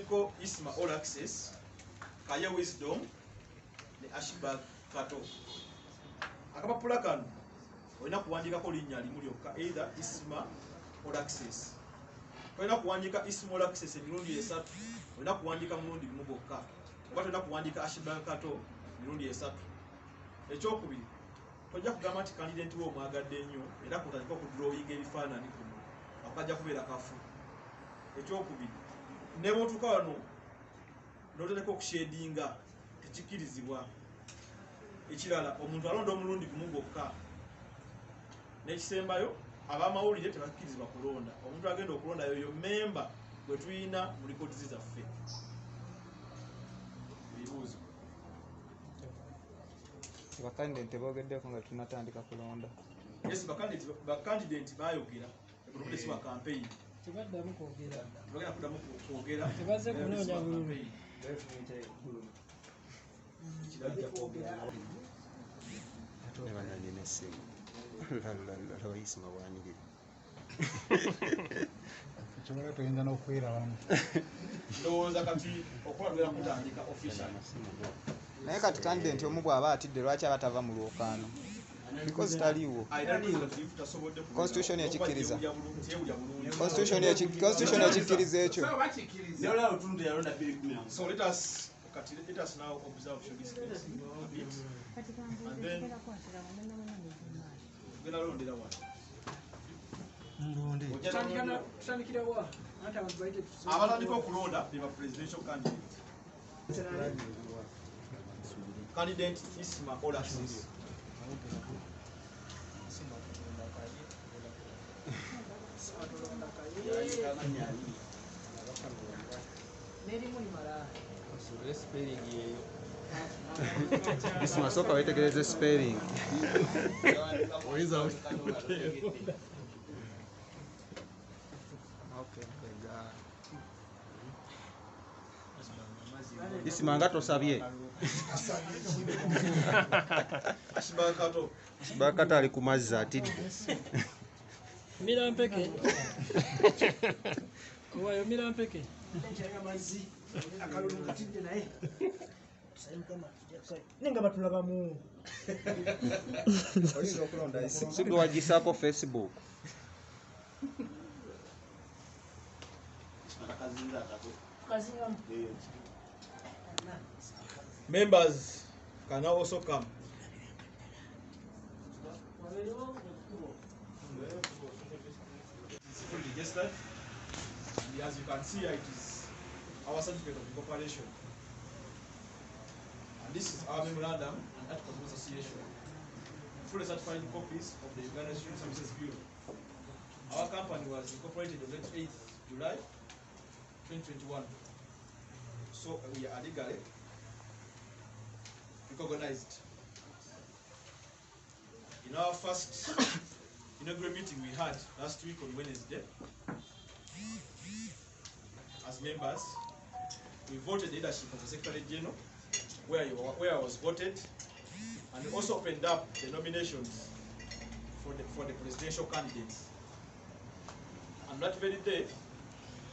kuliko Isma All Access, Kaya Wisdom ne Ashbag Kato. Akapapula kano olina kuwandiikako linnya limu lyokka, either Isma All Access. Olina kuwandiika Isma All Access emirundi 3, olina kuwandiika mulundi gumu gwokka, oba tolina kuwandiika Ashbag Kato emirundi 3. Ekyokubiri, tojja kugamba nti candidate wo omwagadde nnyo era kutandika okudrawinga ebifaananyi kuno akajja kubeera kafu. Ekyokubiri, ne bw'otuuka wano n'otandika okushedinga tekikkirizibwa. Ekirala, omuntu alonda omulundi gumu gwokka. N'ekisembayo, ab'amawulire tebakkirizibwa kulonda. Omuntu agenda okulonda yoyo memba gwe tulina mu likoodi zaffe. Ebibuuzo. Bakandidate boogeddeko nga tunatandika kulonda. Yes, bakandidate baayogera ebulunde si wa campaign. Tebaddamu kwogera. Bagenda kuddamu kwogera. Tebaze kunoonya bululu. Nebananye n'essimu Isma bwanyigiri kyobala tuyinza n'okwerabamu. Ndowooza kati okulabira kutandika official. Naye kati candidate omu bw'aba atidde lwaki aba tava mu lwokaano? Because taliiwo. Constitution ekikkiriza. Constitution ekikkiriza ekyo. So let us now observe this case a bit. And then we're going to run abatandika okulonda be ba presidential candidate. Candidate Isma All Access. Isma soka wetegereze spelling. Isma nga tosabye. Ashbag Kato ali ku mazzi atidde. Mirampeke. Owayo Mirampeke. Nenga batulabamu. Sigwe wagisaako Facebook. Members can now also come. Registered, and as you can see, it is our certificate of incorporation. And this is our memorandum and articles of association. Fully certified copies of the Uganda Student Services Bureau. Our company was incorporated on the 8th July 2021. So we are legally recognized. In our first inaugural meeting we had last week on Wednesday, as members, we voted leadership of the Secretary General, where I was voted, and also opened up the nominations for the presidential candidates. And that very day,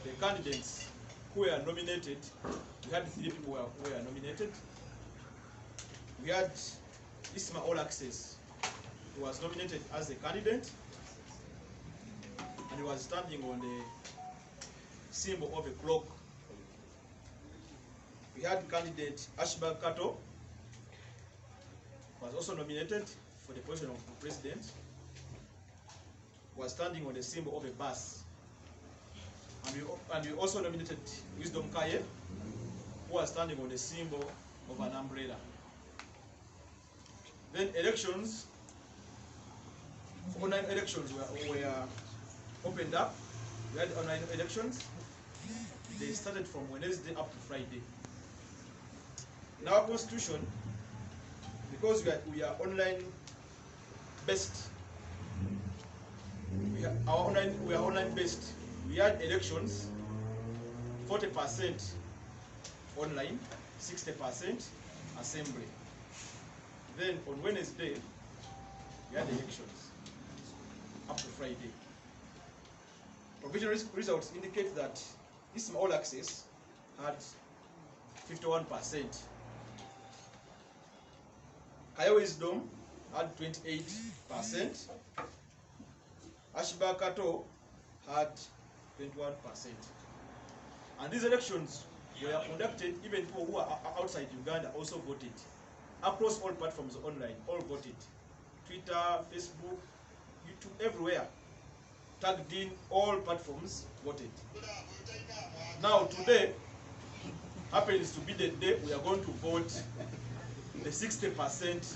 the candidates who were nominated, we had 3 people who were nominated. We had Isma All Access, who was nominated as a candidate, and he was standing on the symbol of a clock. We had candidate Ashbag Kato, who was also nominated for the position of president, who was standing on the symbol of a bus. And we also nominated Wisdom Kaye, who was standing on the symbol of an umbrella. Then elections, online elections were opened up. We had online elections. They started from Wednesday up to Friday. In our constitution, because we are online based, we are online based. We had elections 40% online, 60% assembly. Then on Wednesday, we had elections up to Friday. Provisional results indicate that Isma All Access had 51%. Kaya Wisdom had 28%. Ashibag Kato had 21%. And these elections were conducted, even people who are outside Uganda also voted. Across all platforms online, all voted. Twitter, Facebook, YouTube, everywhere. Tagged in, all platforms voted. Now today happens to be the day we are going to vote the 60%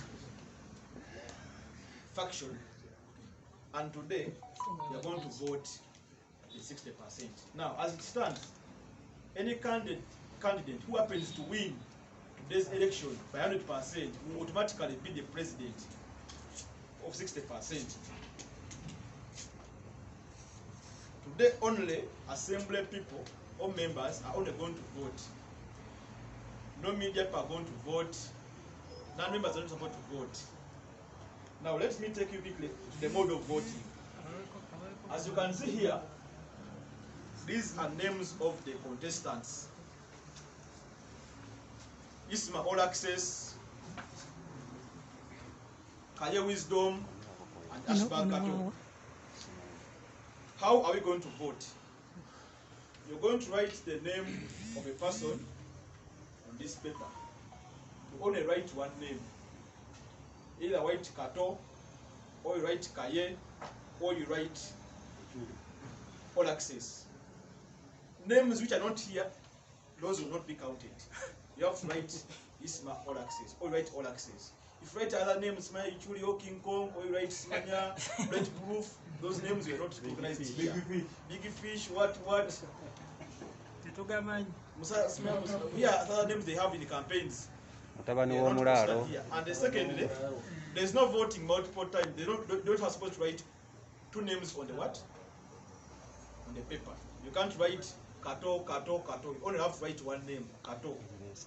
faction. And today we are going to vote the 60%. Now, as it stands, any candidate who happens to win today's election by 100% will automatically be the president of 60%. Today only assembly people or members are only going to vote. No media people are going to vote. Non-members are not supposed to vote. Now let me take you quickly to the mode of voting. As you can see here, these are names of the contestants. Isma All Access, Kaya Wisdom, and Ashibag Kato. How are we going to vote? You're going to write the name of a person on this paper. You only write one name. Either write Kato, or you write Kaye, or you write All Access. Names which are not here, those will not be counted. You have to write Isma All Access, or you write All Access. If you write other names, Smile Chulio, King Kong, or you write Smanya, Red Proof, those names were not recognized here. Big Fish, what? Here, other names they have in the campaigns. Mutabani w'omulalo. And the secondly, there's no voting multiple times. They don't have supposed to write two names on the what? On the paper. You can't write Kato. You only have to write one name, Kato.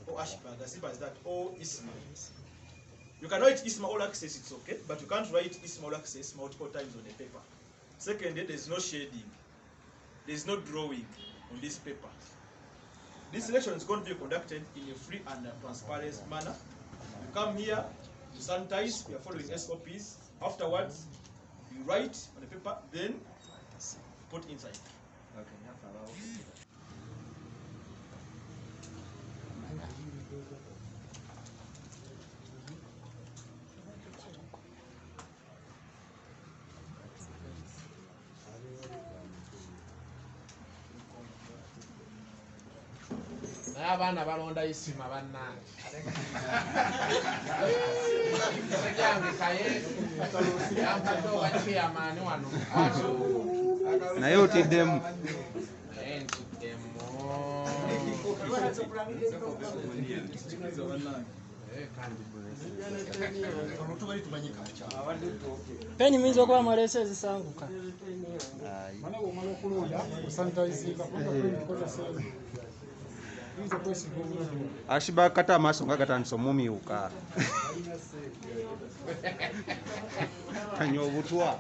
Or Ashibag, as simple as that. Or Isma. You can write Isma All Access, it's okay, but you can't write Isma All Access multiple times on the paper. Secondly, there's no shading. There's no drawing on this paper. This election is going to be conducted in a free and transparent manner. You come here, you sanitize, you are following SOPs. Afterwards, you write on the paper, then put inside. Abaana balonda Isima bannange. Naye otiddemu. Peni minzo okuba mwaleese ezisanguka. Ashibag Kato amaaso nga gatandise omumyuka. Kanya obutwa.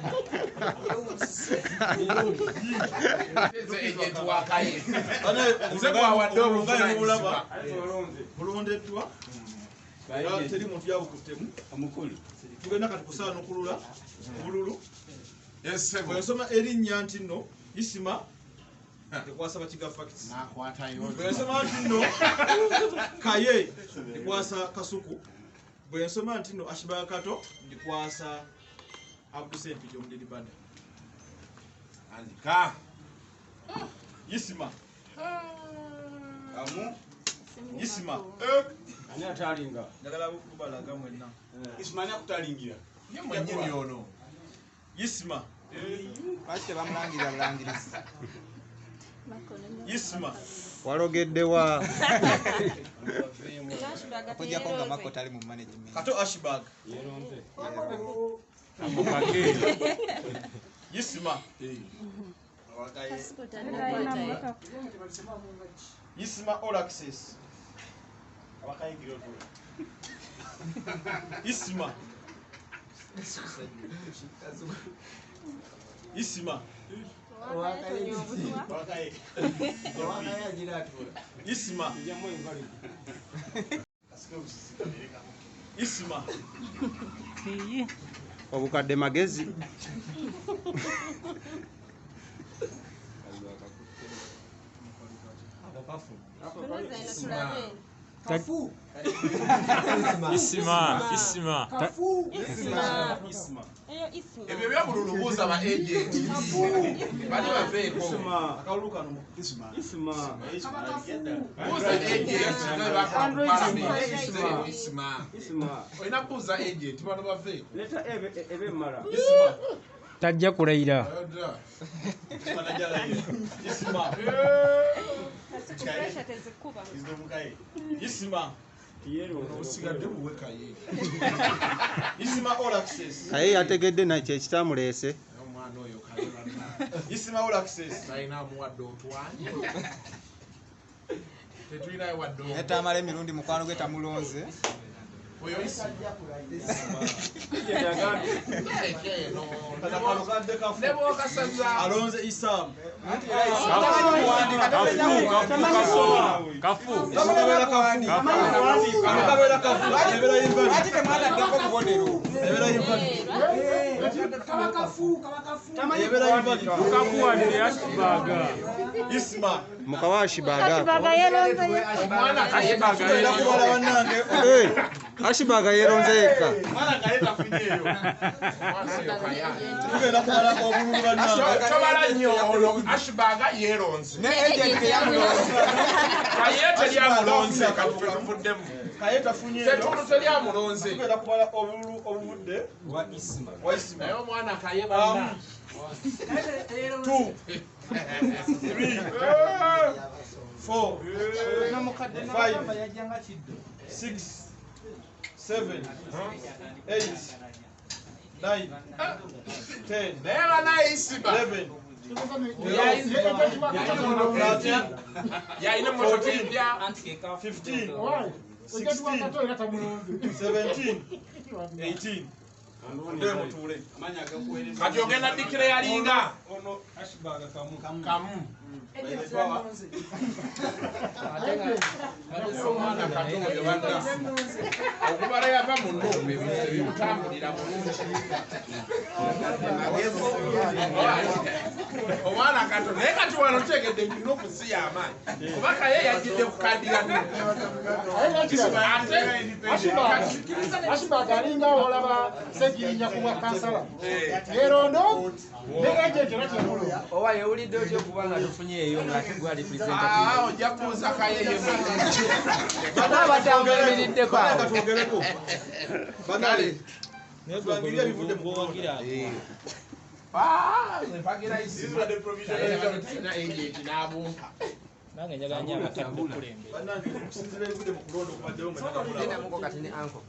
Mulondeddwa. Era teri muntu yabukuttemu. Tugenda kati kusaana okulula obululu. Bw'ensoma erinnya nti nno Isima ekwasa Bakiga Facts. Bw'ensoma nti nno Kaye ekwasa Kasuku. Bw'ensoma nti nno Ashibag Kato ndikwasa Abdusempiji Omudedibanda. Andika. Isima. Isima. Ani atalinga? Njagala kubalaga mwenna. Isima ani akutalingira? Mwennyini ono. Isima. Lwaki tebamulangirira bulangirizi? Isima. Walogeddewa. Okuggyako nga Makko tali mu management. Kato Ashibag. Isima. Isima All Access. Isima. Isima. Isma. Isma. obukadde magezi Isma. ebyo byabululubuuza ba agent bali baveeko buuza agent olina kubuuza agent bano baveeko Tajja kulayira. Isma. osigadde buwekaye Isma all access. naye yategedde nakyo ekitamuleese omwana oyo kalona Isma all access. talina amuwadde otwanye tetulinayo wadde Netamala emirundi mukwano gwe tamulonze. oyo isi nebwokasaza Alonze Isam. Isma. mukawaashibaga omwana ashibaga yeronze yekka tobala nnyo ono ashibaga yeeronze kaye teryamulonze katuvuddemu teryamulonze naye omwana kaye banna 2 3 4 5 6 7 8 9 10 naye banaisiba 11 yalina emotoka empya 15 16 17 18 ndio mutule kati ogenda dikire yalinga ono ashibaga kamu omwana katoyo badda okubala yava mu nnombe bimutambulira bulungi omwana kato naye kati wano tutegedde ngirina okusiya amaanyi kubaka ye yajjidde kukadira Ashibaga alinga olaba Segirinya kuwa kansala. Yerondo ne agent nakyemulo. Owa yewulidde otyo kubanga tufunye eyo ng'ate gwa representative. ojja kubuuza kayeye Bana batambuliriddeko awo. katwogereko banale tubangiria bivudde mu wagira empagira isina agent n'abumpa Nange njagala nnyo abakadde okulembe. banange kusinzira ebivudde mu kulonda okubaddeyo mwe nanga Yena mulaba muko kati ne uncle.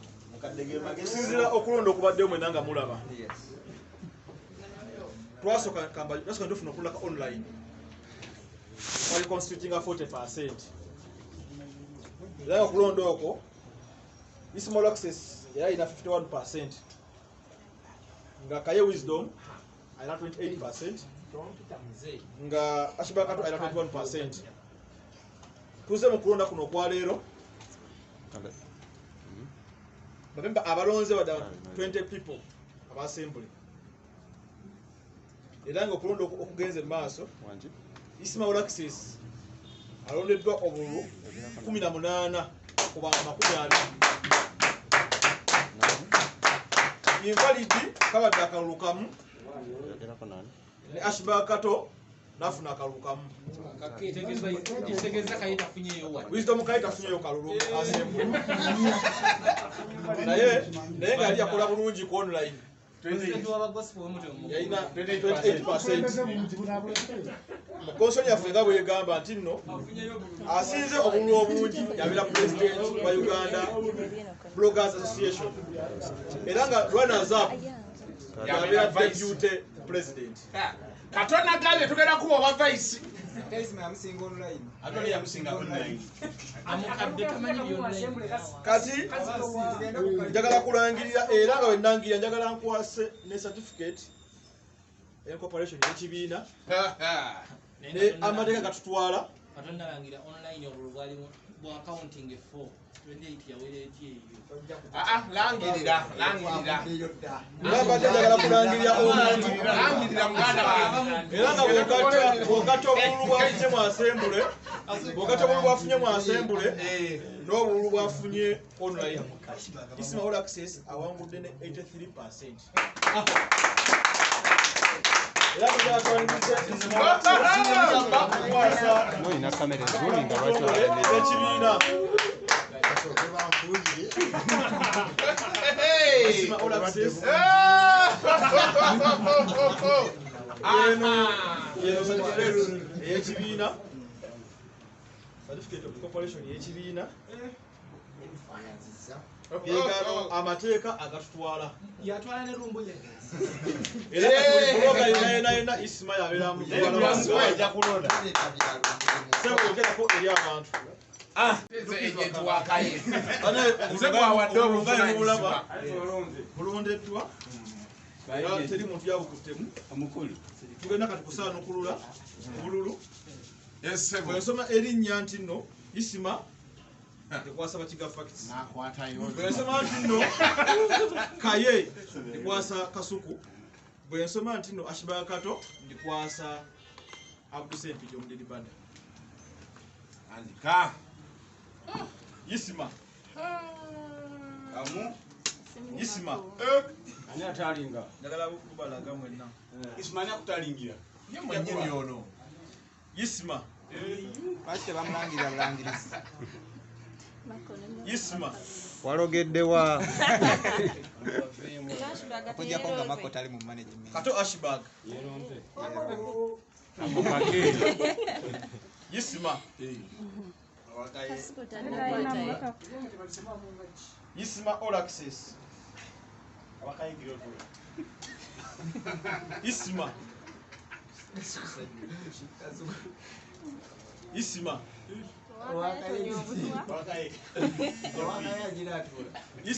kusinzira okulonda okubaddeyo mwe nanga mulaba twasooka tufuna okulaka online wali constitutinga 40%. Era okulonda okwo Ismail Access era ina 51%. Nga Kaye Wisdom ina 28%. Nga Ashibaga Kato ina 21%. Tuze mu kulonda kuno kwa leero. Babemba abalonze bada 20 people aba assembly. Era nga okulonda okugenze maaso Ismail Access alondeddwa obululu 18 ku bantu 20. Invalid kabadde akalulu kamu ne Ashibaga Kato nafuna akalulu kamu. Wisdom Kaita funyeyo kalulu assembly. Naye nga yali akola bulungi ku online. Yalina 28%. Konsoli yaffe nga bwe yegamba nti nno asinze obululu obungi yabeera president wa Uganda Bloggers Association. Era nga runners up yabeera deputy president. Katona gale tugenda kuba oba vice Atoli yamusinga online. Kati njagala kulangirira era nga wenangirira njagala nkwase ne certificate incorporation y'ekibiina amateeka gatutwala katonda langira online obululu bwalimu bwa accounting 4 28 yawera eti eyo langirira ngabadde njagala kulangirira omuntu era nga bw'ogatta obululu bwafunye mu asembule n'obululu bwafunye online Isima All Access awangudde ne 83%. Olina kamera ezuuminga lwaki ekibiina Isima All Access y'ekibiina certificate of corporation y'ekibiina yeegano amateeka agatutwala yatwala ne lumbu era buloga yena Isima yabeera mujja kulonda sebuyogerako eri abantu mulondeddwa era teri muntu yabukuttemu tugenda kati kusaanukulula obululu bwensoma erinnya nti nno Isima tekwasa bakiga facts bwensoma nti nno Kaye ndikwasa Kasuku bwensoma nti nno Ashibaka Kato ndikwasa Abdusempiji omudiri banda andika Isima Isima ani atalinga njagala kubalaga mwenna Isima ani akutalingira mwennyini ono Isima lwaki tebamulangirira bulangirizi Isima walogeddewa okujjako nga Mako tali mu management Kato Ashibag amupake Isima Isima All Access Isima Isima